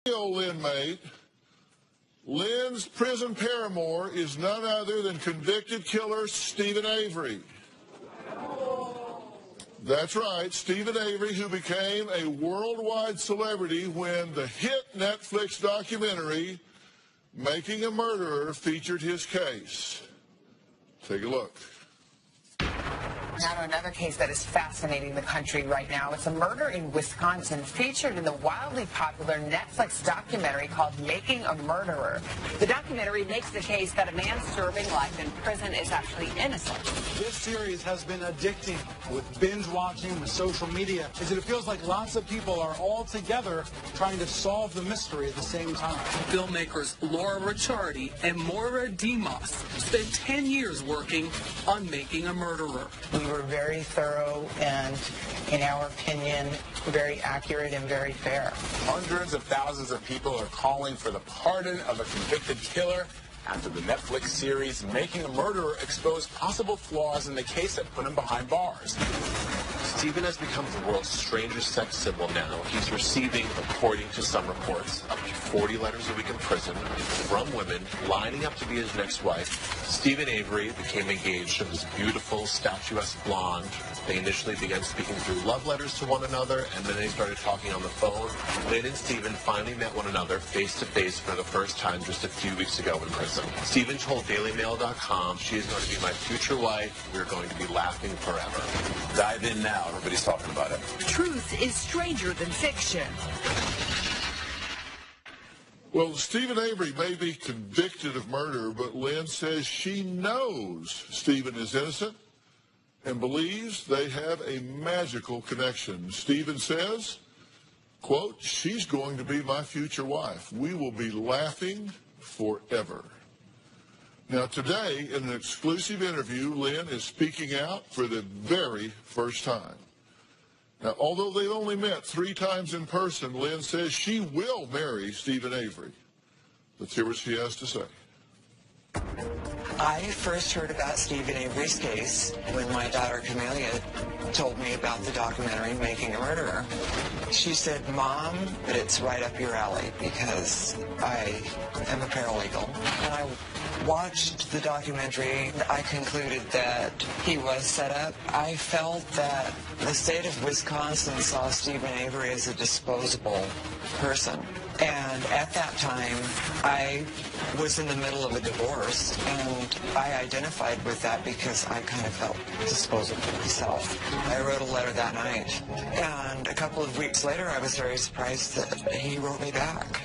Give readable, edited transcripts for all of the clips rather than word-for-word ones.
Old inmate, Lynn's prison paramour is none other than convicted killer Steven Avery. That's right, Steven Avery, who became a worldwide celebrity when the hit Netflix documentary, Making a Murderer, featured his case. Take a look. Now to another case that is fascinating the country right now. It's a murder in Wisconsin featured in the wildly popular Netflix documentary called Making a Murderer. The documentary makes the case that a man serving life in prison is actually innocent. This series has been addicting with binge watching, with social media, as it feels like lots of people are all together trying to solve the mystery at the same time. Filmmakers Laura Ricciardi and Moira Demos spent 10 years working on Making a Murderer. We were very thorough and, in our opinion, very accurate and very fair. Hundreds of thousands of people are calling for the pardon of a convicted killer after the Netflix series Making a Murderer exposed possible flaws in the case that put him behind bars. Steven has become the world's strangest sex symbol now. He's receiving, according to some reports, up to 40 letters a week in prison from women lining up to be his next wife. Steven Avery became engaged to this beautiful, statuesque blonde. They initially began speaking through love letters to one another, and then they started talking on the phone. Lynn and Steven finally met one another face-to-face for the first time just a few weeks ago in prison. Steven told DailyMail.com, "She is going to be my future wife. We're going to be laughing forever." Dive in now. Everybody's talking about it. Truth is stranger than fiction. Well, Steven Avery may be convicted of murder, but Lynn says she knows Steven is innocent and believes they have a magical connection. Steven says, quote, "She's going to be my future wife. We will be laughing forever." Now, today, in an exclusive interview, Lynn is speaking out for the very first time. Now, although they've only met 3 times in person, Lynn says she will marry Steven Avery. Let's hear what she has to say. I first heard about Steven Avery's case when my daughter Camelia told me about the documentary Making a Murderer. She said, "Mom, it's right up your alley because I am a paralegal." And I watched the documentary. I concluded that he was set up. I felt that the state of Wisconsin saw Steven Avery as a disposable person. And at that time, I was in the middle of a divorce, and I identified with that because I kind of felt disposable myself. I wrote a letter that night, and a couple of weeks later, I was very surprised that he wrote me back.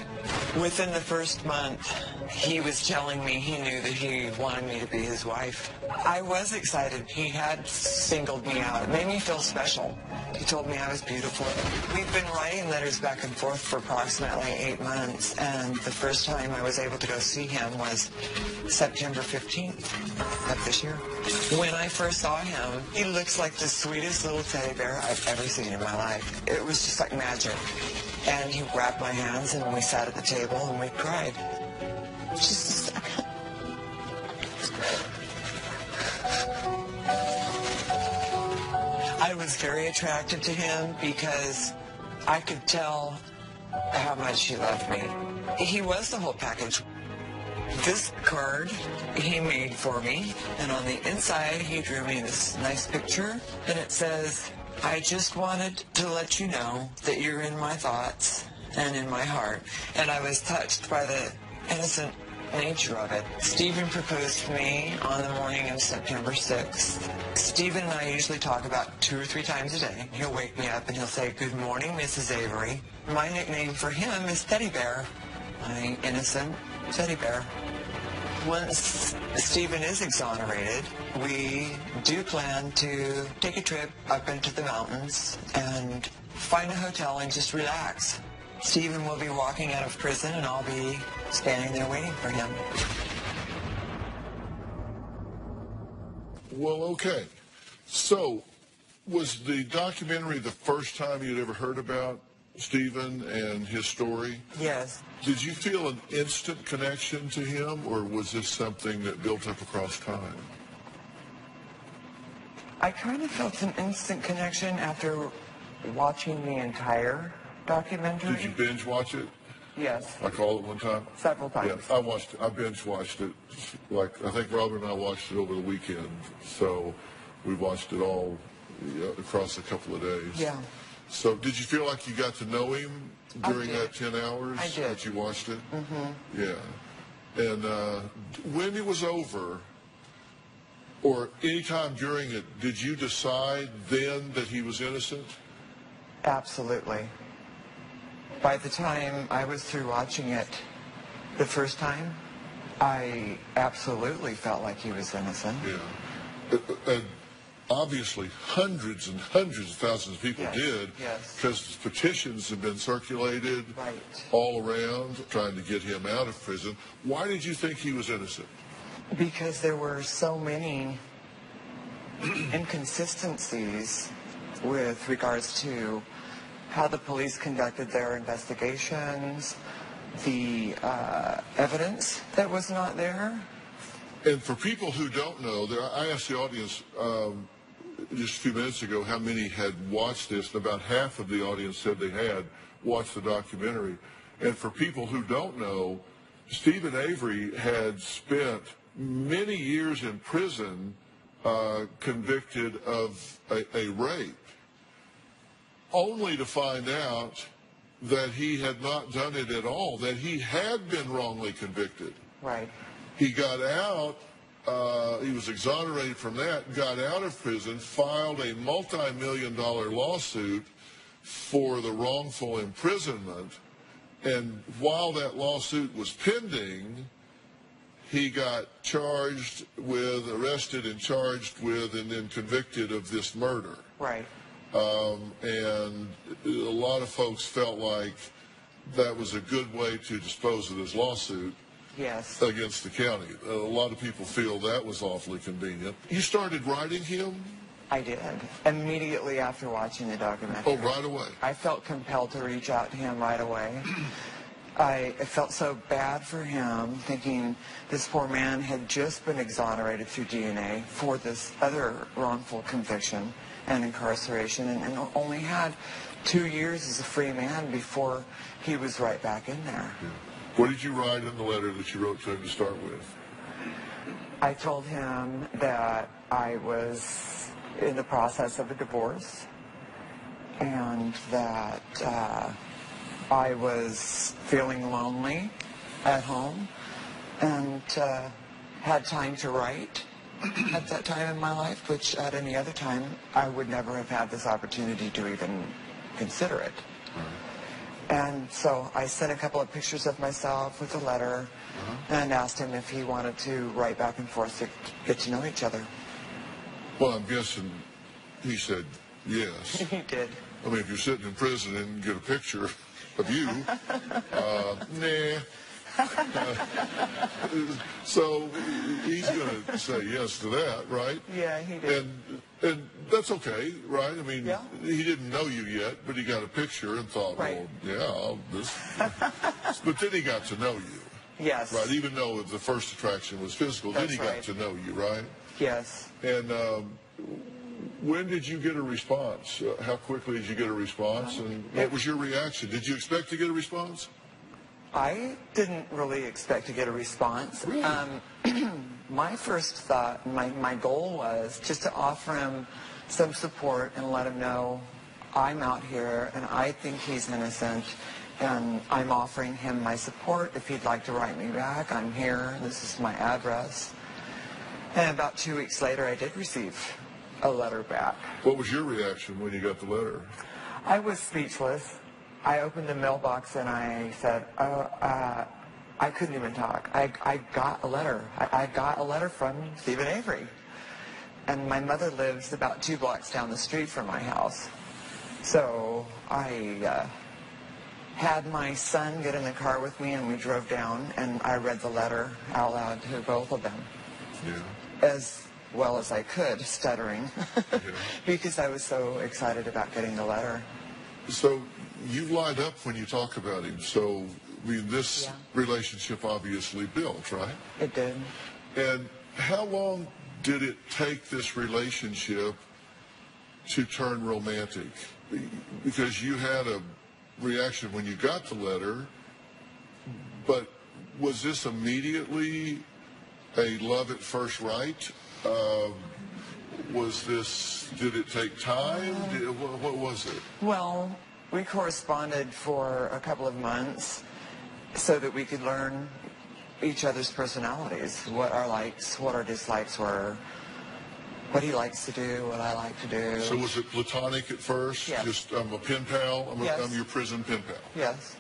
Within the first month, he was telling me he knew that he wanted me to be his wife. I was excited. He had singled me out. It made me feel special. He told me I was beautiful. We've been writing letters back and forth for approximately 8 months, and the first time I was able to go see him was September 15th of this year. When I first saw him, he looks like the sweetest little teddy bear I've ever seen in my life. It was just like magic. And he grabbed my hands, and we sat at the table, and we cried. Just a second. I was very attracted to him because I could tell how much he loved me. He was the whole package. This card he made for me, and on the inside he drew me this nice picture, and it says, "I just wanted to let you know that you're in my thoughts and in my heart." And I was touched by the innocent nature of it. Steven proposed to me on the morning of September 6th. Steven and I usually talk about 2 or 3 times a day. He'll wake me up and he'll say, "Good morning, Mrs. Avery." My nickname for him is Teddy Bear, my innocent teddy bear. Once Steven is exonerated, we do plan to take a trip up into the mountains and find a hotel and just relax. Steven will be walking out of prison, and I'll be standing there waiting for him. Well, okay. So, was the documentary the first time you'd ever heard about Steven and his story? Yes. Did you feel an instant connection to him, or was this something that built up across time? I kind of felt an instant connection after watching the entire documentary. Did you binge watch it? Yes. Like all at one time? Several times. Yeah, I binge watched it. Like, I think Robin and I watched it over the weekend. So we watched it all across a couple of days. Yeah. So did you feel like you got to know him during that 10 hours I did. that you watched it? Mm-hmm. Yeah. And when it was over, or any time during it, did you decide then that he was innocent? Absolutely. By the time I was through watching it the first time, I absolutely felt like he was innocent. Yeah. And obviously, hundreds and hundreds of thousands of people did, because petitions have been circulated all around trying to get him out of prison. Why did you think he was innocent? Because there were so many inconsistencies with regards to how the police conducted their investigations, the evidence that was not there. And for people who don't know, I asked the audience just a few minutes ago how many had watched this, and about half of the audience said they had watched the documentary. And for people who don't know, Steven Avery had spent many years in prison convicted of a rape, only to find out that he had not done it at all, that he had been wrongly convicted. Right. He got out, he was exonerated from that, got out of prison, filed a multi-million-dollar lawsuit for the wrongful imprisonment, and while that lawsuit was pending, he got arrested and charged with, and then convicted of this murder. Right. And a lot of folks felt like that was a good way to dispose of this lawsuit against the county. A lot of people feel that was awfully convenient. You started writing him? I did. Immediately after watching the documentary. Oh, right away. I felt compelled to reach out to him right away. I felt so bad for him, thinking this poor man had just been exonerated through DNA for this other wrongful conviction and incarceration, and only had 2 years as a free man before he was right back in there. Yeah. What did you write in the letter that you wrote to him to start with? I told him that I was in the process of a divorce, and that I was feeling lonely at home, and had time to write at that time in my life, which at any other time I would never have had this opportunity to even consider it. And so I sent a couple of pictures of myself with a letter and asked him if he wanted to write back and forth to get to know each other. Well, I'm guessing he said yes. He did. I mean, if you're sitting in prison and get a picture of you, nah. So he's going to say yes to that, right? Yeah, he did. And that's okay, right? I mean, he didn't know you yet, but he got a picture and thought, well, yeah, but then he got to know you. Yes. Right, even though the first attraction was physical, then he got to know you, right? Yes. And when did you get a response? How quickly did you get a response? And what was your reaction? Did you expect to get a response? I didn't really expect to get a response. Really? My first thought, my goal was just to offer him some support and let him know I'm out here and I think he's innocent, and I'm offering him my support. If he'd like to write me back, I'm here. This is my address. And about 2 weeks later, I did receive a letter back. What was your reaction when you got the letter? I was speechless. I opened the mailbox and I said, I couldn't even talk. I got a letter. I got a letter from Steven Avery. And my mother lives about 2 blocks down the street from my house. So I had my son get in the car with me and we drove down, and I read the letter out loud to both of them. Yeah. As well as I could, stuttering, because I was so excited about getting the letter. So you light up when you talk about him. So, I mean, this relationship obviously built, right? It did. And how long did it take this relationship to turn romantic? Because you had a reaction when you got the letter, But was this immediately a love at first sight? Did it take time? What was it? Well, we corresponded for a couple of months so that we could learn each other's personalities, what our likes, what our dislikes were, what he likes to do, what I like to do. So was it platonic at first? Yes. Just, I'm a pen pal? Yes. I'm your prison pen pal? Yes.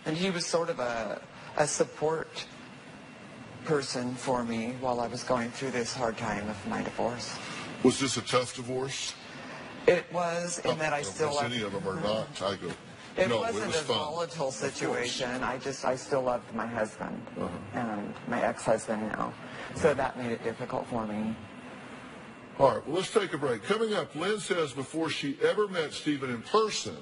And he was sort of a support person for me while I was going through this hard time of my divorce. Was this a tough divorce? It was, in that I still loved any of them or not. I go, It no, wasn't it was a fun. volatile situation. I still loved my husband and my ex-husband now. So that made it difficult for me. All right, well, let's take a break. Coming up, Lynn says before she ever met Stephen in person,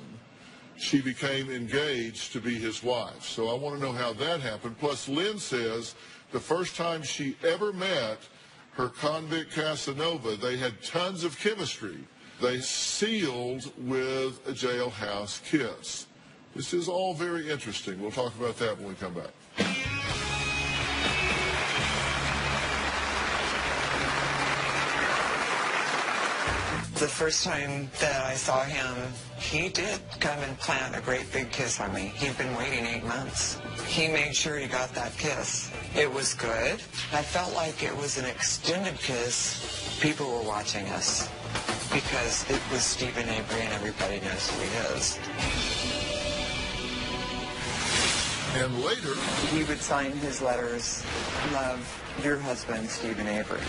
she became engaged to be his wife. So I want to know how that happened. Plus, Lynn says the first time she ever met her convict Casanova, they had tons of chemistry. They sealed with a jailhouse kiss. This is all very interesting. We'll talk about that when we come back. The first time that I saw him, he did come and plant a great big kiss on me. He'd been waiting 8 months. He made sure he got that kiss. It was good. I felt like it was an extended kiss. People were watching us because it was Steven Avery and everybody knows who he is. And later, he would sign his letters, "Love, your husband, Steven Avery."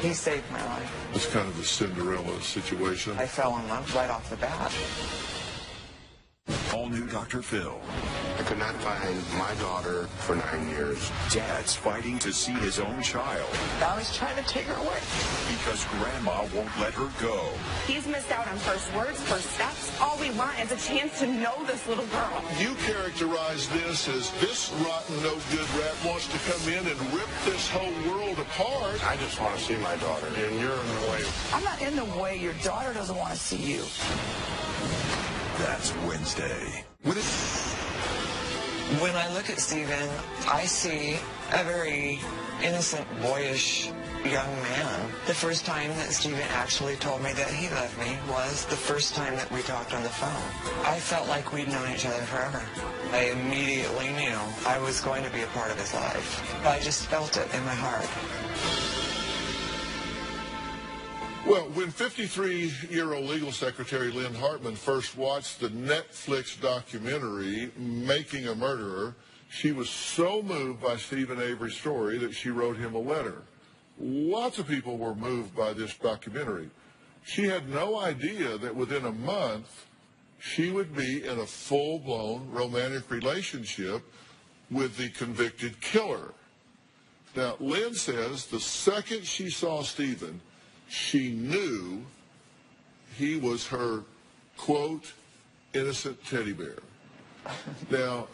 He saved my life. it's kind of a Cinderella situation. I fell in love right off the bat. All new Dr. Phil. I could not find my daughter for 9 years. Dad's fighting to see his own child Now he's trying to take her away. because Grandma won't let her go. He's missed out on first words, first steps. All we want is a chance to know this little girl. You characterize this as this rotten, no-good rat wants to come in and rip this whole world apart. I just want to see my daughter, and you're in the way. I'm not in the way. Your daughter doesn't want to see you. That's Wednesday. When I look at Steven, I see a very innocent, boyish young man. The first time that Steven actually told me that he loved me was the first time that we talked on the phone. I felt like we'd known each other forever. I immediately knew I was going to be a part of his life. I just felt it in my heart. Well, when 53-year-old legal secretary Lynn Hartman first watched the Netflix documentary, Making a Murderer, she was so moved by Steven Avery's story that she wrote him a letter. Lots of people were moved by this documentary. She had no idea that within a month, she would be in a full-blown romantic relationship with the convicted killer. Now, Lynn says the second she saw Steven, she knew he was her, quote, innocent teddy bear. Now,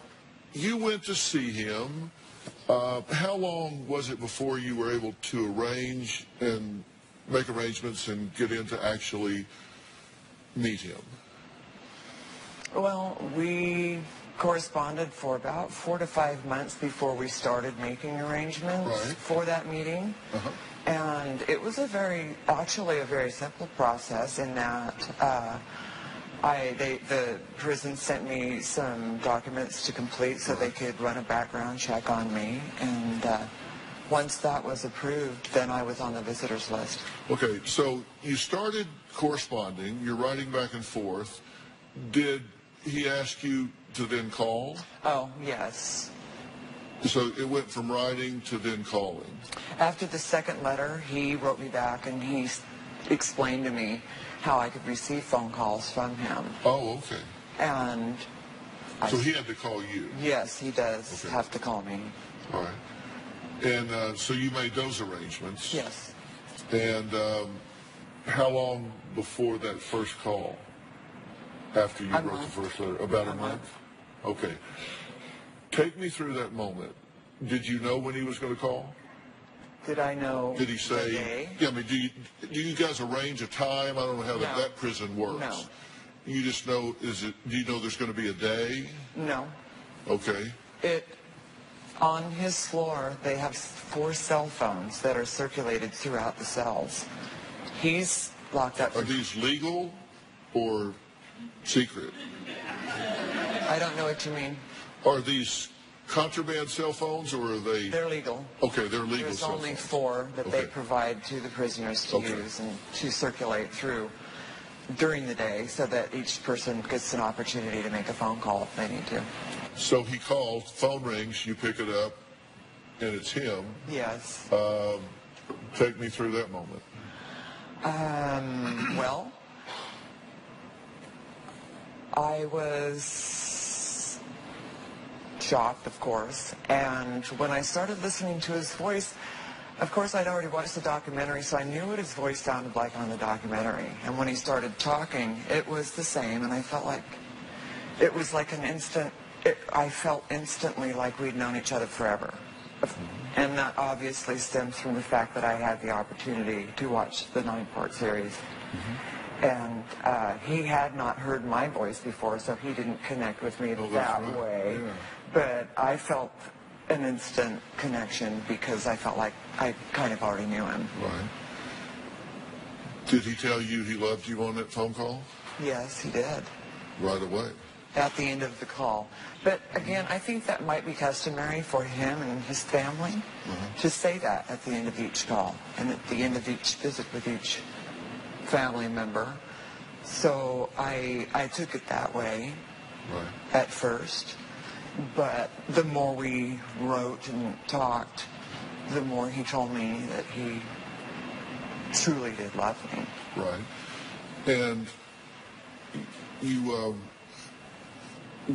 you went to see him. How long was it before you were able to arrange and make arrangements and get in to actually meet him? Well, we corresponded for about 4 to 5 months before we started making arrangements for that meeting. And it was actually a very simple process in that the prison sent me some documents to complete so they could run a background check on me. And once that was approved, then I was on the visitors list. Okay, so you started corresponding. You're writing back and forth. Did he ask you to then call? Oh, yes. So it went from writing to then calling. After the second letter, he wrote me back and he explained to me how I could receive phone calls from him. Oh, okay. And so he had to call you? Yes, he does have to call me. All right. And so you made those arrangements? Yes. And how long before that first call? After you wrote the first letter? About a month? Okay. Take me through that moment. Did you know when he was going to call? Did I know? Did he say? The day? Yeah, I mean, do you guys arrange a time? I don't know how that prison works. No. You just know, do you know there's going to be a day? No. Okay. On his floor, they have 4 cell phones that are circulated throughout the cells. He's locked up. Are these legal or secret? I don't know what you mean. Are these contraband cell phones, or are they? They're legal. Okay, they're legal. There's cell only phones. 4 that they provide to the prisoners to use and to circulate through during the day, so that each person gets an opportunity to make a phone call if they need to. So he calls, phone rings, you pick it up, and it's him. Yes. Take me through that moment. Well, I was shocked, of course, and when I started listening to his voice, of course, I'd already watched the documentary, so I knew what his voice sounded like on the documentary. And when he started talking, it was the same, and I felt like it was like an instant. I felt instantly like we'd known each other forever. And that obviously stems from the fact that I had the opportunity to watch the 9-part series. And he had not heard my voice before, so he didn't connect with me that way. Yeah. But I felt an instant connection because I felt like I kind of already knew him. Right. Did he tell you he loved you on that phone call? Yes, he did. Right away. At the end of the call. But again, I think that might be customary for him and his family to say that at the end of each call and at the end of each visit with each family member. So I took it that way at first. But the more we wrote and talked, the more he told me that he truly did love me. Right. And you,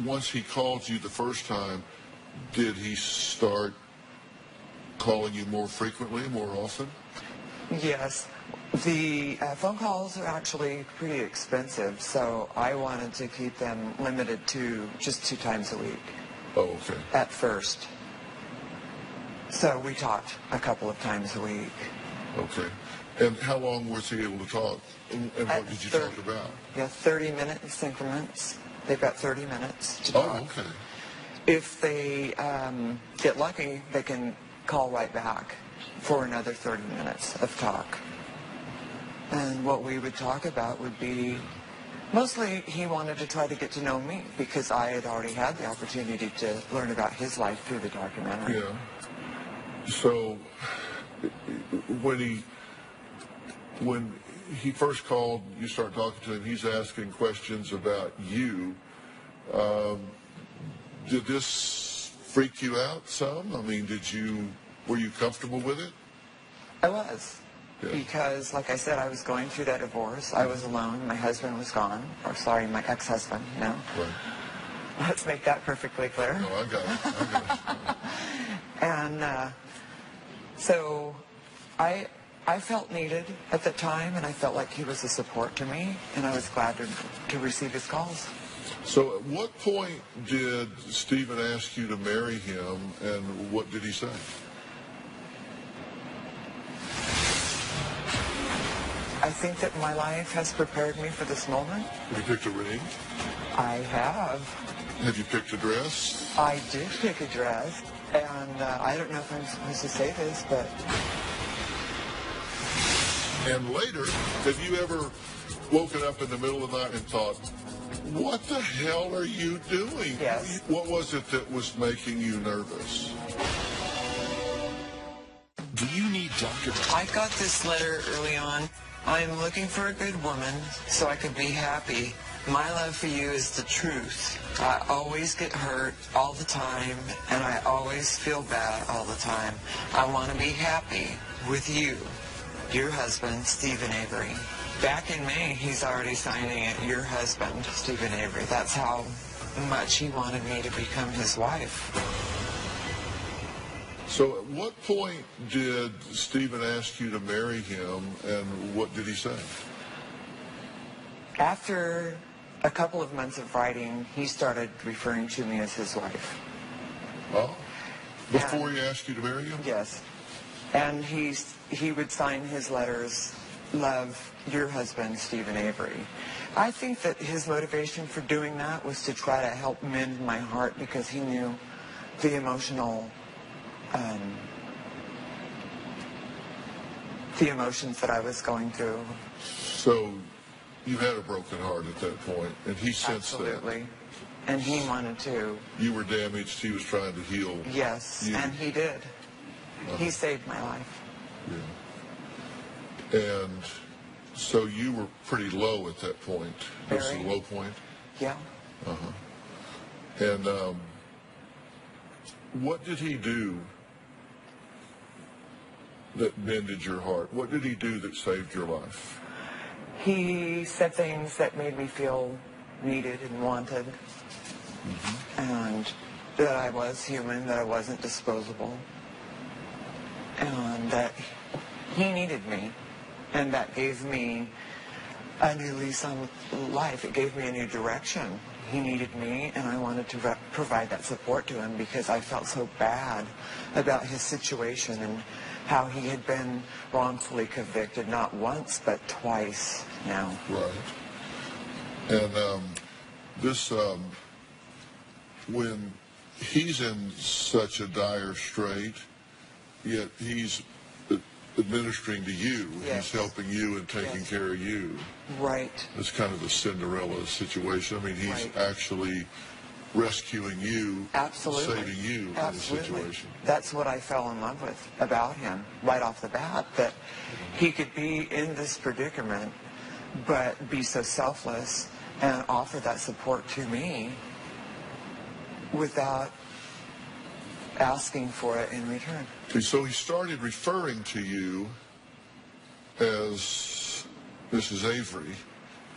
once he called you the first time, did he start calling you more frequently, more often? Yes. The phone calls are actually pretty expensive, so I wanted to keep them limited to just 2 times a week. Oh, okay. At first. So we talked a couple of times a week. Okay. And how long was he able to talk? And what did you talk about? Yeah, 30-minute increments. They've got 30 minutes to talk. Oh, okay. If they get lucky, they can call right back for another 30 minutes of talk. And what we would talk about would be, mostly he wanted to try to get to know me because I had already had the opportunity to learn about his life through the documentary. Yeah. So when he first called, you start talking to him, he's asking questions about you. Did this freak you out some? I mean, were you comfortable with it? I was. Yeah. Because, like I said, I was going through that divorce. I was alone. My husband was gone. Or, sorry, my ex-husband, you know. Right. Let's make that perfectly clear. No, I got it. And so I felt needed at the time, and I felt like he was a support to me, and I was glad to receive his calls. So at what point did Stephen ask you to marry him, and what did he say? I think that my life has prepared me for this moment. Have you picked a ring? I have. Have you picked a dress? I did pick a dress, and I don't know if I'm supposed to say this, but... And later, have you ever woken up in the middle of the night and thought, what the hell are you doing? Yes. What was it that was making you nervous? Do you need Dr. I got this letter early on. I'm looking for a good woman so I could be happy. My love for you is the truth. I always get hurt all the time, and I always feel bad all the time. I want to be happy with you, your husband, Stephen Avery. Back in May, he's already signing it, your husband, Stephen Avery. That's how much he wanted me to become his wife. So at what point did Stephen ask you to marry him, and what did he say? After a couple of months of writing, he started referring to me as his wife. Oh, before he asked you to marry him? Yes. And he would sign his letters, love, your husband, Stephen Avery. I think that his motivation for doing that was to try to help mend my heart because he knew the emotional the emotions that I was going through. So you had a broken heart at that point, and he sensed Absolutely. that. And he wanted to. You were damaged. He was trying to heal. Yes, you. and he did. He saved my life. Yeah. And so you were pretty low at that point. This is Very. the low point? Yeah. Uh-huh. And what did he do that mended your heart? What did he do that saved your life? He said things that made me feel needed and wanted. And that I was human, that I wasn't disposable. And that he needed me. And that gave me a new lease on life. It gave me a new direction. He needed me, and I wanted to provide that support to him because I felt so bad about his situation and how he had been wrongfully convicted, not once, but twice now. Right. And when he's in such a dire strait, yet he's administering to you, yes. he's helping you and taking yes. care of you. Right. It's kind of a Cinderella situation. I mean, he's right. actually rescuing you, absolutely. Saving you absolutely. in a situation. That's what I fell in love with about him right off the bat, that he could be in this predicament, but be so selfless and offer that support to me without asking for it in return. Okay, so he started referring to you as Mrs. Avery.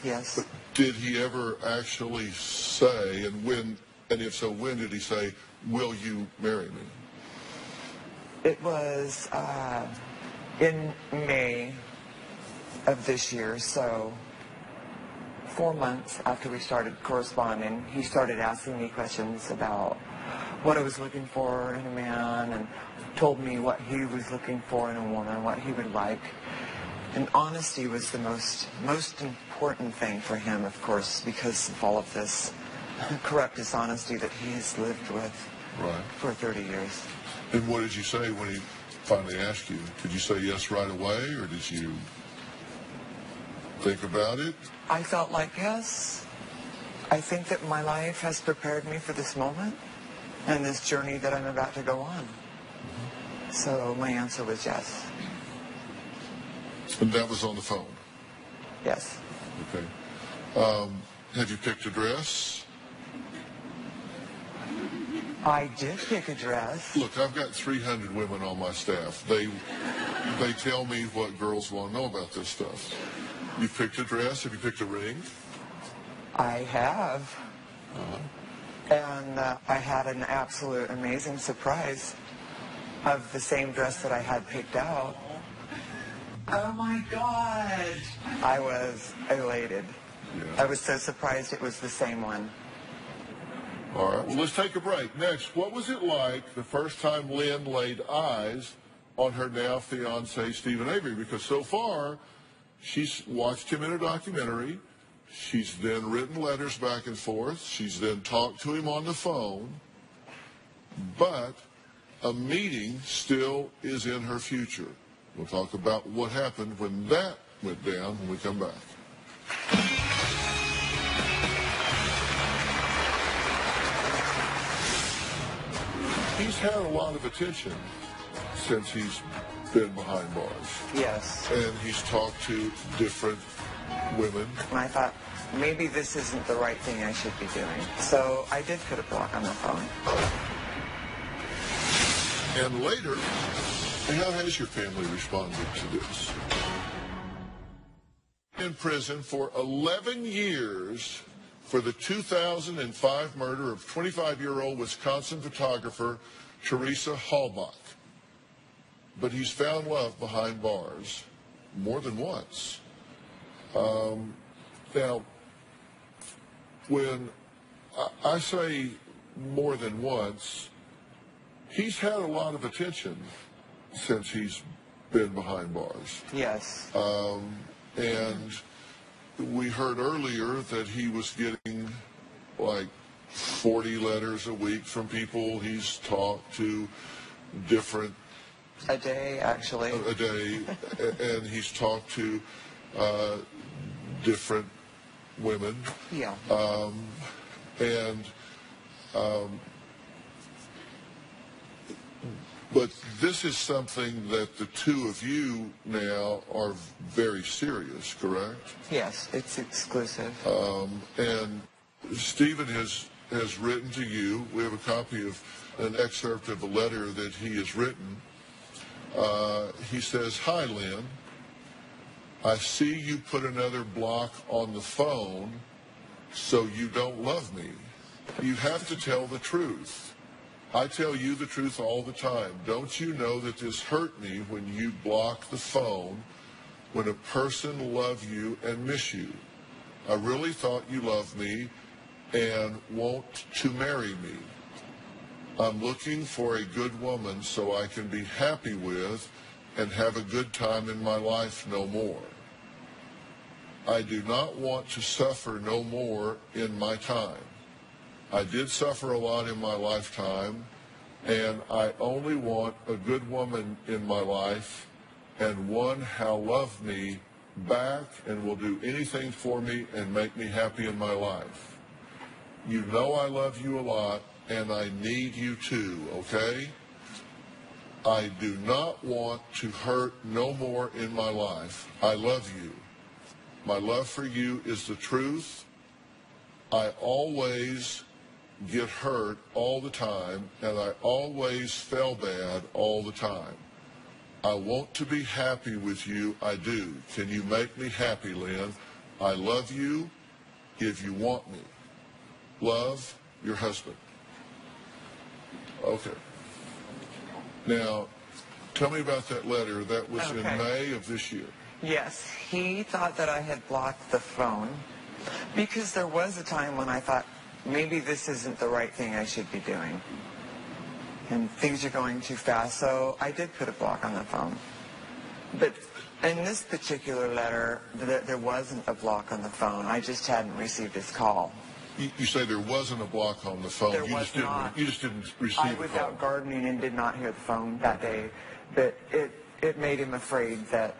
Yes. But did he ever actually say, and if so, when did he say, "Will you marry me"? It was in May of this year, so 4 months after we started corresponding, he started asking me questions about what I was looking for in a man, and told me what he was looking for in a woman, what he would like. And honesty was the most important thing for him, of course, because of all of this corrupt dishonesty that he has lived with for 30 years. And what did you say when he finally asked you? Did you say yes right away, or did you think about it? I felt like yes. I think that my life has prepared me for this moment and this journey that I'm about to go on. So my answer was yes. And that was on the phone? Yes. Okay. Have you picked a dress? I did pick a dress. Look, I've got 300 women on my staff. They tell me what girls want to know about this stuff. You picked a dress? Have you picked a ring? I have. And I had an absolute amazing surprise of the same dress that I had picked out. Oh my God! I was elated. Yeah. I was so surprised it was the same one. All right, well, let's take a break. Next, what was it like the first time Lynn laid eyes on her now fiancé, Steven Avery? Because so far, she's watched him in a documentary. She's then written letters back and forth. She's then talked to him on the phone. But a meeting still is in her future. We'll talk about what happened when that went down when we come back. He's had a lot of attention since he's been behind bars. Yes. And he's talked to different women. And I thought, maybe this isn't the right thing I should be doing. So I did put a block on the phone. And later, how has your family responded to this? In prison for 11 years for the 2005 murder of 25-year-old Wisconsin photographer Teresa Halbach. But he's found love behind bars more than once. Now, when I say more than once, he's had a lot of attention since he's been behind bars. Yes. And we heard earlier that he was getting like 40 letters a week from people he's talked to. different... A day, actually. A day, and he's talked to different women. Yeah. But this is something that the two of you now are very serious, correct? Yes, it's exclusive. And Stephen has written to you. We have a copy of an excerpt of a letter that he has written. He says, "Hi, Lynn. I see you put another block on the phone, so you don't love me. You have to tell the truth. I tell you the truth all the time. Don't you know that this hurt me when you block the phone when a person love you and miss you? I really thought you loved me and want to marry me. I'm looking for a good woman so I can be happy with and have a good time in my life no more. I do not want to suffer no more in my time. I did suffer a lot in my lifetime, and I only want a good woman in my life and one how love me back and will do anything for me and make me happy in my life. You know I love you a lot, and I need you too, okay? I do not want to hurt no more in my life. I love you. My love for you is the truth. I always get hurt all the time, and I always feel bad all the time. I want to be happy with you. I do. Can you make me happy, Lynn? I love you if you want me. Love, your husband." Okay. Now, tell me about that letter. That was in May of this year. Yes, he thought that I had blocked the phone because there was a time when I thought maybe this isn't the right thing I should be doing. And things are going too fast, so I did put a block on the phone. But in this particular letter, there wasn't a block on the phone. I just hadn't received his call. You say there wasn't a block on the phone. There was not. You just didn't receive I was out gardening and did not hear the phone that day. But it made him afraid that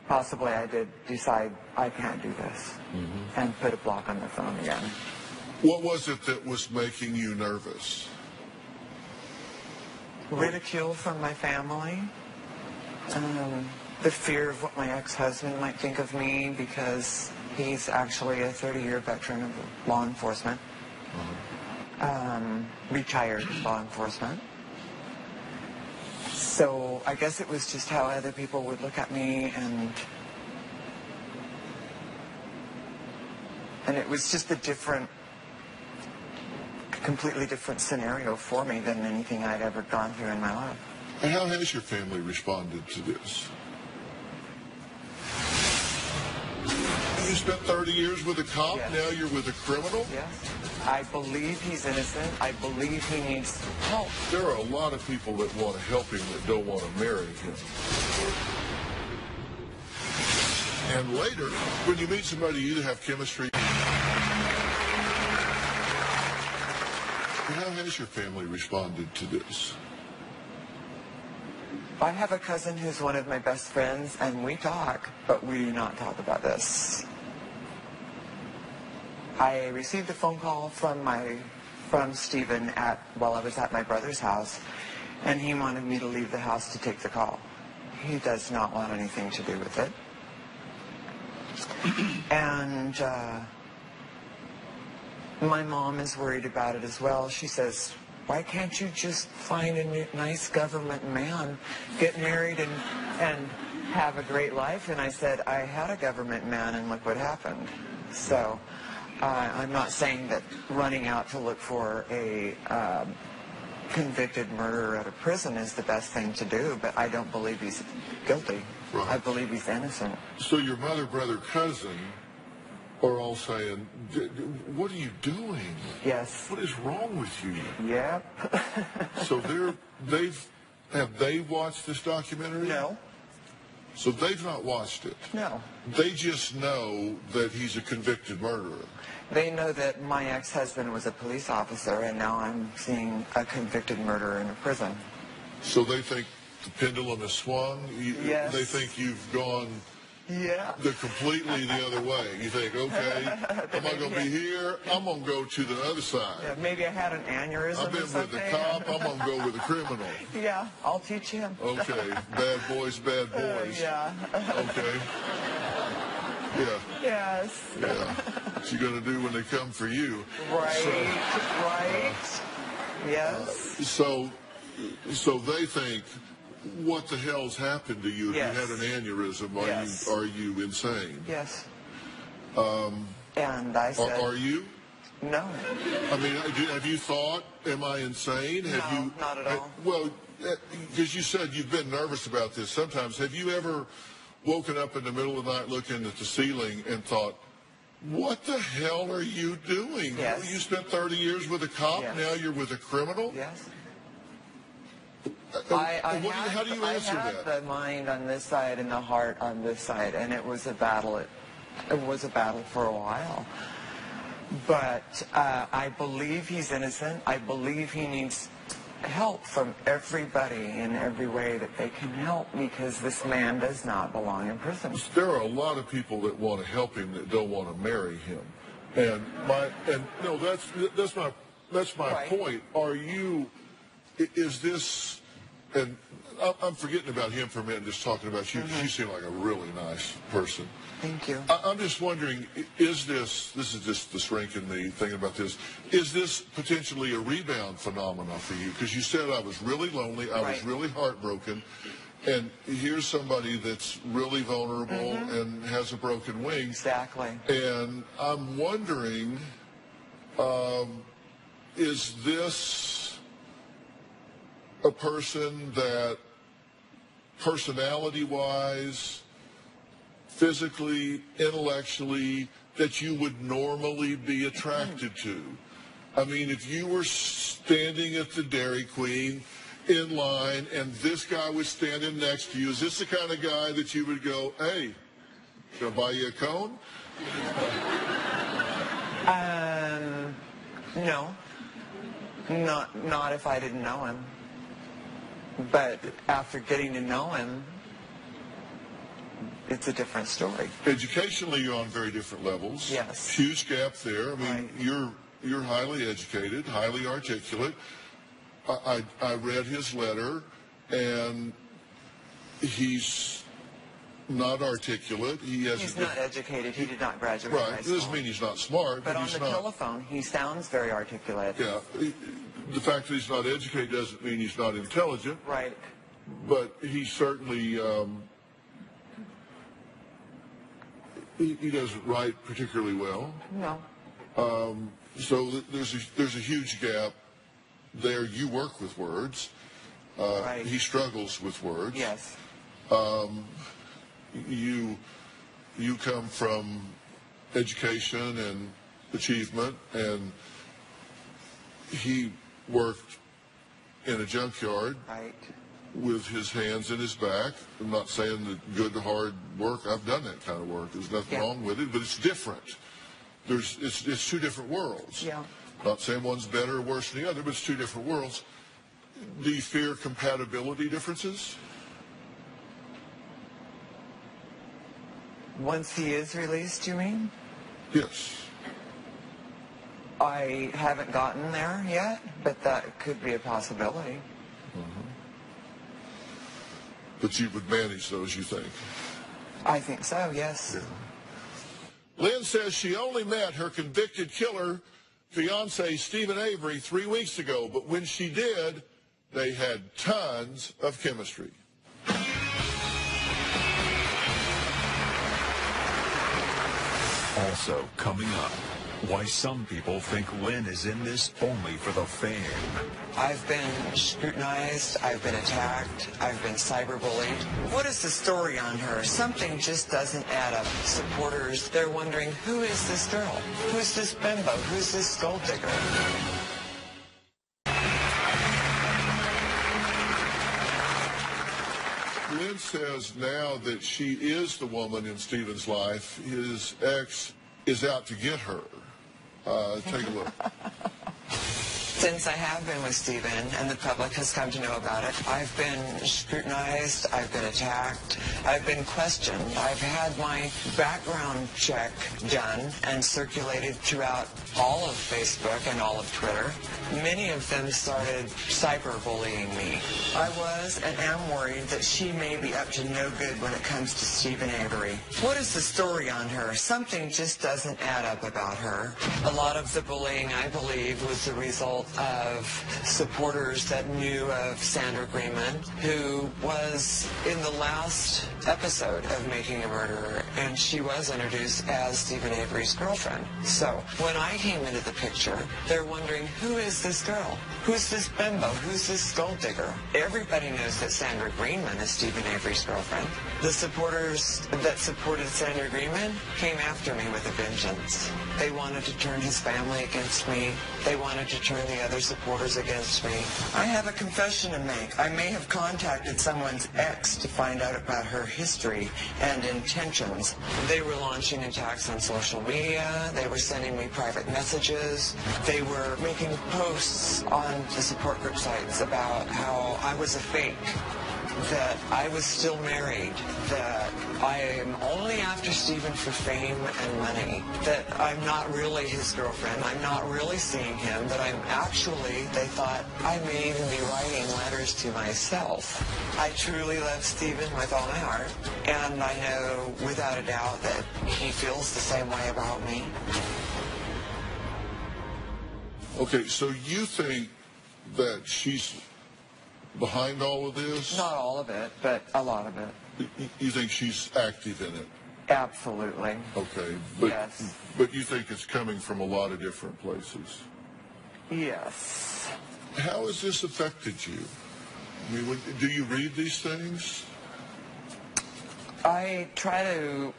possibly I did decide I can't do this and put a block on the phone again. What was it that was making you nervous? Ridicule from my family. The fear of what my ex-husband might think of me because he's actually a 30-year veteran of law enforcement. Retired law enforcement. So I guess it was just how other people would look at me, and it was just a completely different scenario for me than anything I'd ever gone through in my life. And how has your family responded to this? You spent 30 years with a cop, yes. Now you're with a criminal? Yes. I believe he's innocent. I believe he needs help. There are a lot of people that want to help him that don't want to marry him. And later, when you meet somebody, you either have chemistry. How has your family responded to this? I have a cousin who's one of my best friends, and we talk, but we do not talk about this. I received a phone call from Stephen while I was at my brother's house, and he wanted me to leave the house to take the call. He does not want anything to do with it. And my mom is worried about it as well. She says, why can't you just find a nice government man, get married, and have a great life? And I said, I had a government man, and look what happened. So I'm not saying that running out to look for a convicted murderer at a prison is the best thing to do, but I don't believe he's guilty. Right. I believe he's innocent. So your mother, brother, cousin are all saying, what are you doing? Yes. What is wrong with you? Yep. So have they watched this documentary? No. So they've not watched it? No. They just know that he's a convicted murderer. They know that my ex-husband was a police officer, and now I'm seeing a convicted murderer in a prison. So they think the pendulum has swung? Yes. They think you've gone completely the other way. You think, okay, I'm not going to be here. I'm going to go to the other side. Yeah, maybe I had an aneurysm I've been or something. with the cop. I'm going to go with the criminal. Yeah, I'll teach him. Okay, bad boys, bad boys. Yeah. Okay. Yeah. Yes. Yeah. What you going to do when they come for you? Right. Right. Yes. So they think, what the hell's happened to you? If Yes. you had an aneurysm, Yes. are you insane? Yes. And I said, Are you? no. I mean, have you thought, am I insane? Have No, you? not at all. Well, because you said you've been nervous about this sometimes. Have you ever woken up in the middle of the night looking at the ceiling and thought, what the hell are you doing? Yes. You spent 30 years with a cop, Yes. now you're with a criminal? Yes. How do you answer I had that? the mind on this side and the heart on this side, and it was a battle. It was a battle for a while. But I believe he's innocent. I believe he needs help from everybody in every way that they can help, because this man does not belong in prison. There are a lot of people that want to help him that don't want to marry him, and no, that's my Right. point. Is this? And I'm forgetting about him for a minute and just talking about you. You seem like a really nice person. Thank you. I'm just wondering, is this is just the shrink in me thinking about this, is this potentially a rebound phenomenon for you? Because you said I was really lonely, I was Right. really heartbroken, and here's somebody that's really vulnerable and has a broken wing. Exactly. And I'm wondering, is this a person that personality-wise, physically, intellectually, that you would normally be attracted to? I mean, if you were standing at the Dairy Queen in line and this guy was standing next to you, is this the kind of guy that you would go, hey, can I buy you a cone? No. Not if I didn't know him. But after getting to know him, it's a different story. Educationally, you're on very different levels. Yes. Huge gap there. I mean, Right. you're highly educated, highly articulate. I read his letter, and he's not articulate. He's not educated. He did not graduate high Right. school. It doesn't mean he's not smart, But on he's the not. telephone, he sounds very articulate. Yeah. The fact that he's not educated doesn't mean he's not intelligent. Right. But he certainly he doesn't write particularly well. No. So there's a huge gap there. You work with words. Right. He struggles with words. Yes. You come from education and achievement, and he worked in a junkyard. Right. With his hands in his back. I'm not saying that good, hard work. I've done that kind of work. There's nothing wrong with it, but it's different. It's two different worlds. Yeah. Not saying one's better or worse than the other, but it's two different worlds. Do you fear compatibility differences? Once he is released, you mean? Yes. I haven't gotten there yet, but that could be a possibility. But you would manage those, you think? I think so, yes. Yeah. Lynn says she only met her convicted killer fiance, Stephen Avery, 3 weeks ago, but when she did, they had tons of chemistry. Also coming up, why some people think Lynn is in this only for the fame. I've been scrutinized, I've been attacked, I've been cyberbullied. What is the story on her? Something just doesn't add up. Supporters, they're wondering, who is this girl? Who's this bimbo? Who's this gold digger? Lynn says now that she is the woman in Stephen's life. His ex is out to get her. Take a look. Since I have been with Stephen and the public has come to know about it, I've been scrutinized, I've been attacked, I've been questioned. I've had my background check done and circulated throughout all of Facebook and all of Twitter. Many of them started cyberbullying me. I was and am worried that she may be up to no good when it comes to Steven Avery. What is the story on her? Something just doesn't add up about her. A lot of the bullying, I believe, was the result of supporters that knew of Sandra Greenman, who was in the last episode of Making a Murderer, and she was introduced as Steven Avery's girlfriend. So when I came into the picture, they're wondering, who is this girl? Who's this bimbo? Who's this skull digger? Everybody knows that Sandra Greenman is Steven Avery's girlfriend. The supporters that supported Sandra Greenman came after me with a vengeance. They wanted to turn his family against me. They wanted to turn the other supporters against me. I have a confession to make. I may have contacted someone's ex to find out about her history and intentions. They were launching attacks on social media. They were sending me private messages. They were making posts on the support group sites about how I was a fake, that I was still married, that I am only after Stephen for fame and money, that I'm not really his girlfriend, I'm not really seeing him, that I'm actually, they thought, I may even be writing letters to myself. I truly love Stephen with all my heart, and I know without a doubt that he feels the same way about me. Okay, so you think that she's behind all of this? Not all of it, but a lot of it. You think she's active in it? Absolutely. Okay, yes. But you think it's coming from a lot of different places? Yes. How has this affected you? I mean, do you read these things? I try to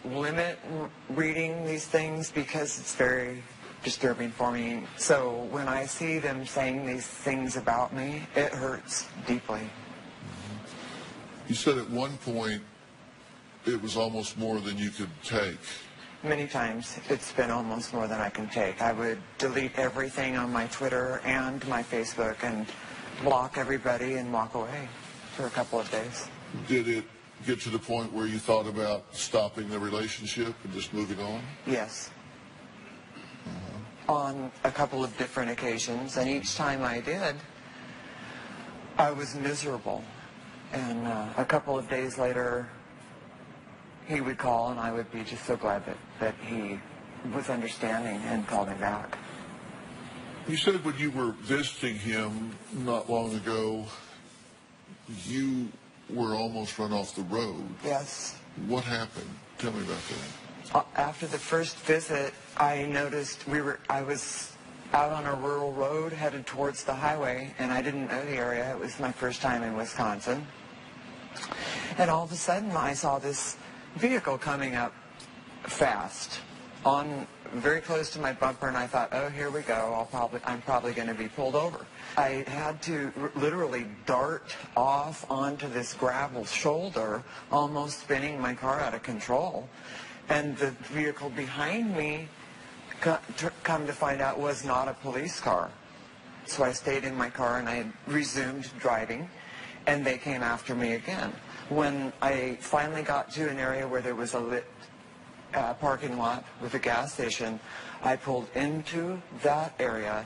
limit reading these things because it's very disturbing for me. So when I see them saying these things about me, it hurts deeply. You said at one point it was almost more than you could take. Many times it's been almost more than I can take. I would delete everything on my Twitter and my Facebook and block everybody and walk away for a couple of days. Did it get to the point where you thought about stopping the relationship and just moving on? Yes. On a couple of different occasions, and each time I did, I was miserable. And a couple of days later, he would call, and I would be just so glad that he was understanding and called me back. You said when you were visiting him not long ago, you were almost run off the road. Yes. What happened? Tell me about that. After the first visit, I noticed I was out on a rural road headed towards the highway, and I didn't know the area. It was my first time in Wisconsin. And all of a sudden, I saw this vehicle coming up fast, very close to my bumper, and I thought, oh, here we go. I'm probably going to be pulled over. I had to literally dart off onto this gravel shoulder, almost spinning my car out of control. And the vehicle behind me, come to find out, was not a police car. So I stayed in my car and I resumed driving, and they came after me again. When I finally got to an area where there was a lit parking lot with a gas station, I pulled into that area,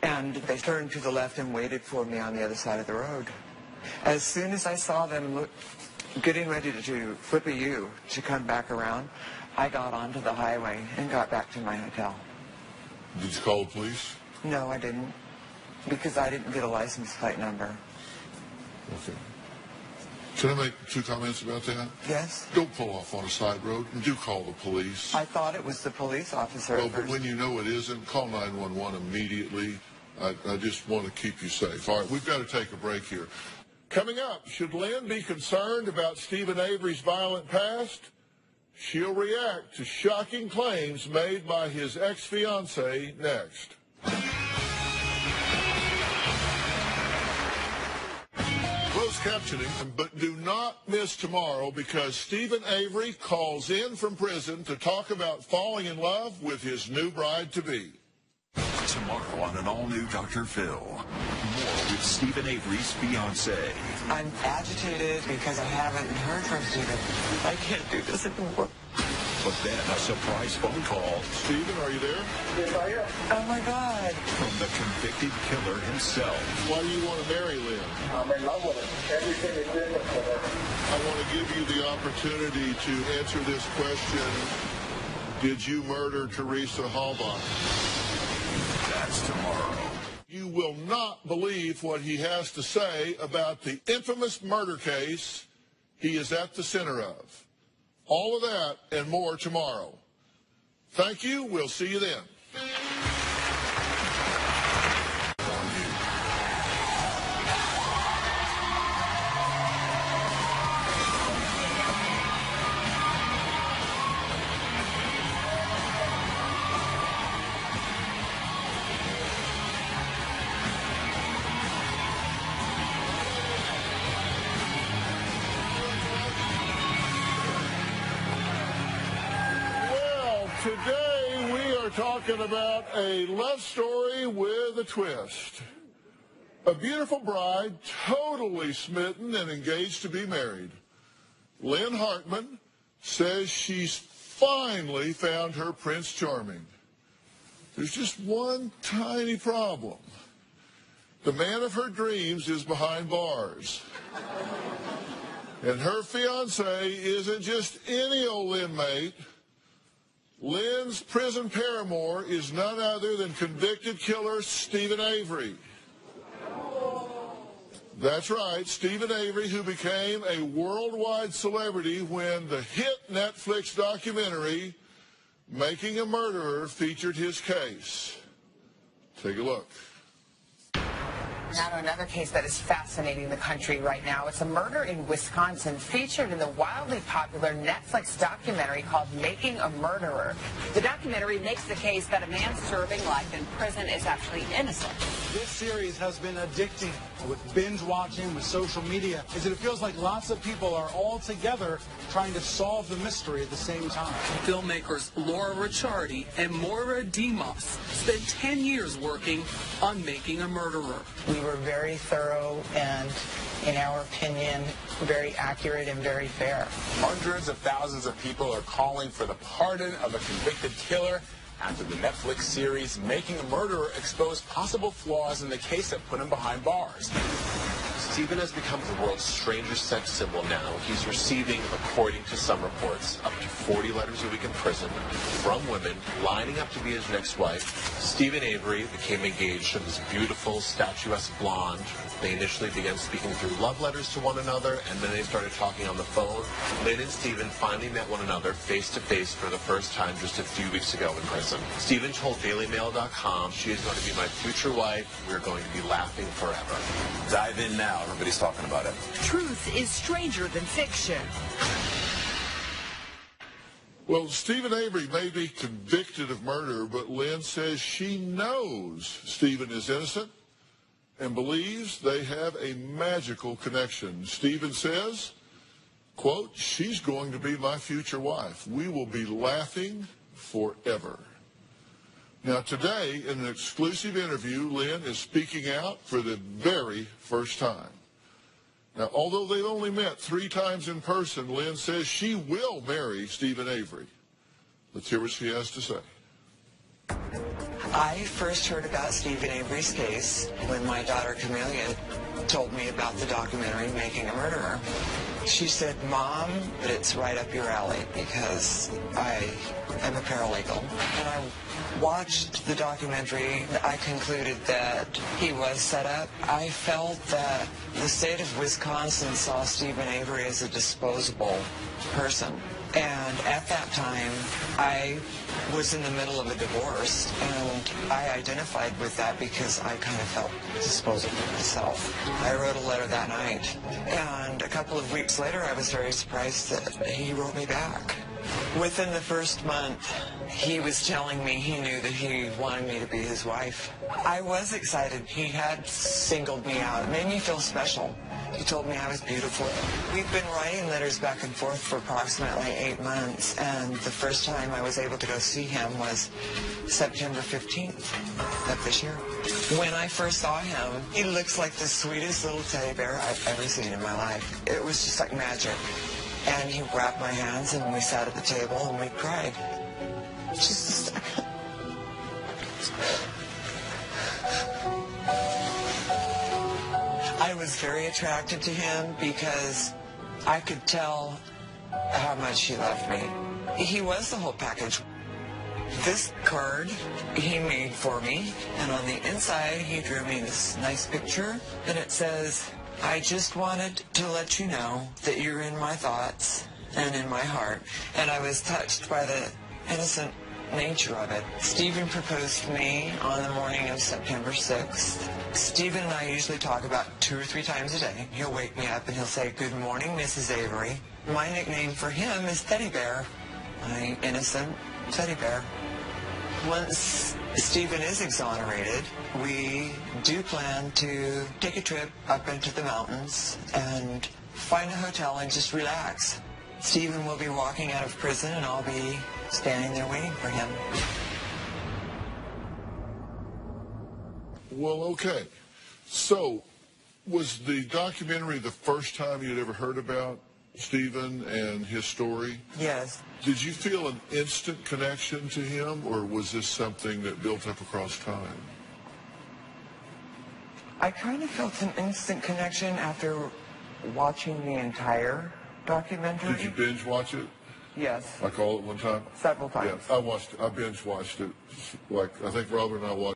and they turned to the left and waited for me on the other side of the road. As soon as I saw them getting ready to flip a U to come back around, I got onto the highway and got back to my hotel. Did you call the police? No, I didn't, because I didn't get a license plate number. Okay. Can I make 2 comments about that? Yes. Don't pull off on a side road, and do call the police. I thought it was the police officer. Well, but when you know it isn't, call 911 immediately. I just want to keep you safe. All right, we've got to take a break here. Coming up, should Lynn be concerned about Steven Avery's violent past? She'll react to shocking claims made by his ex-fiancée next. Closed captioning, but do not miss tomorrow because Steven Avery calls in from prison to talk about falling in love with his new bride-to-be. tomorrow on an all-new Dr. Phil. More with Stephen Avery's fiancé. I'm agitated because I haven't heard from Stephen. I can't do this anymore. But then a surprise phone call. Stephen, are you there? Yes, I am. Oh, my God. From the convicted killer himself. Why do you want to marry Lynn? I'm in love with her. Everything is different with her. I want to give you the opportunity to answer this question. Did you murder Teresa Halbach? That's tomorrow. You will not believe what he has to say about the infamous murder case he is at the center of. All of that and more tomorrow. Thank you. We'll see you then. Today we are talking about a love story with a twist. A beautiful bride, totally smitten and engaged to be married. Lynn Hartman says she's finally found her Prince Charming. There's just one tiny problem. The man of her dreams is behind bars. And her fiancé isn't just any old inmate. Lynn's prison paramour is none other than convicted killer Stephen Avery. That's right, Stephen Avery, who became a worldwide celebrity when the hit Netflix documentary, Making a Murderer, featured his case. Take a look. Now to another case that is fascinating the country right now. It's a murder in Wisconsin featured in the wildly popular Netflix documentary called Making a Murderer. The documentary makes the case that a man serving life in prison is actually innocent. This series has been addicting with binge watching, with social media, as it feels like lots of people are all together trying to solve the mystery at the same time. Filmmakers Laura Ricciardi and Moira Demos spent 10 years working on Making a Murderer. We were very thorough and, in our opinion, very accurate and very fair. Hundreds of thousands of people are calling for the pardon of a convicted killer after the Netflix series Making a Murderer exposed possible flaws in the case that put him behind bars. Stephen has become the world's strangest sex symbol now. He's receiving, according to some reports, up to 40 letters a week in prison from women lining up to be his next wife. Stephen Avery became engaged to this beautiful, statuesque blonde. They initially began speaking through love letters to one another, and then they started talking on the phone. Lynn and Stephen finally met one another face-to-face for the first time just a few weeks ago in prison. Stephen told DailyMail.com, "She is going to be my future wife. We're going to be laughing forever." Dive in now. Everybody's talking about it. Truth is stranger than fiction. Well, Stephen Avery may be convicted of murder, but Lynn says she knows Stephen is innocent and believes they have a magical connection. Stephen says, quote, "She's going to be my future wife. We will be laughing forever." Now, today, in an exclusive interview, Lynn is speaking out for the very first time. Now, although they've only met 3 times in person, Lynn says she will marry Stephen Avery. Let's hear what she has to say. I first heard about Stephen Avery's case when my daughter Camelia told me about the documentary Making a Murderer. She said, "Mom, but it's right up your alley because I am a paralegal." And I watched the documentary. I concluded that he was set up. I felt that the state of Wisconsin saw Stephen Avery as a disposable person. And at that time, I was in the middle of a divorce, and I identified with that because I kind of felt disposable myself. I wrote a letter that night, and a couple of weeks later, I was very surprised that he wrote me back. Within the first month, he was telling me he knew that he wanted me to be his wife. I was excited. He had singled me out. It made me feel special. He told me I was beautiful. We've been writing letters back and forth for approximately 8 months, and the first time I was able to go see him was September 15th of this year. When I first saw him, he looks like the sweetest little teddy bear I've ever seen in my life. It was just like magic. And he wrapped my hands, and we sat at the table, and we cried. Just a second. I was very attracted to him because I could tell how much he loved me. He was the whole package. This card he made for me, and on the inside he drew me this nice picture, and it says, "I just wanted to let you know that you're in my thoughts and in my heart." And I was touched by the innocent nature of it. Stephen proposed to me on the morning of September 6th. Stephen and I usually talk about 2 or 3 times a day. He'll wake me up and he'll say, "Good morning, Mrs. Avery." My nickname for him is Teddy Bear, my innocent teddy bear. Once Stephen is exonerated, we do plan to take a trip up into the mountains and find a hotel and just relax. Stephen will be walking out of prison, and I'll be standing there waiting for him. Well, okay. So, was the documentary the first time you'd ever heard about Stephen and his story? Yes. Did you feel an instant connection to him, or was this something that built up across time? I kind of felt an instant connection after watching the entire documentary. Did you binge watch it? Yes. Like all at one time? Several times. Yeah, I binge watched it. Like, I think Robert and I watched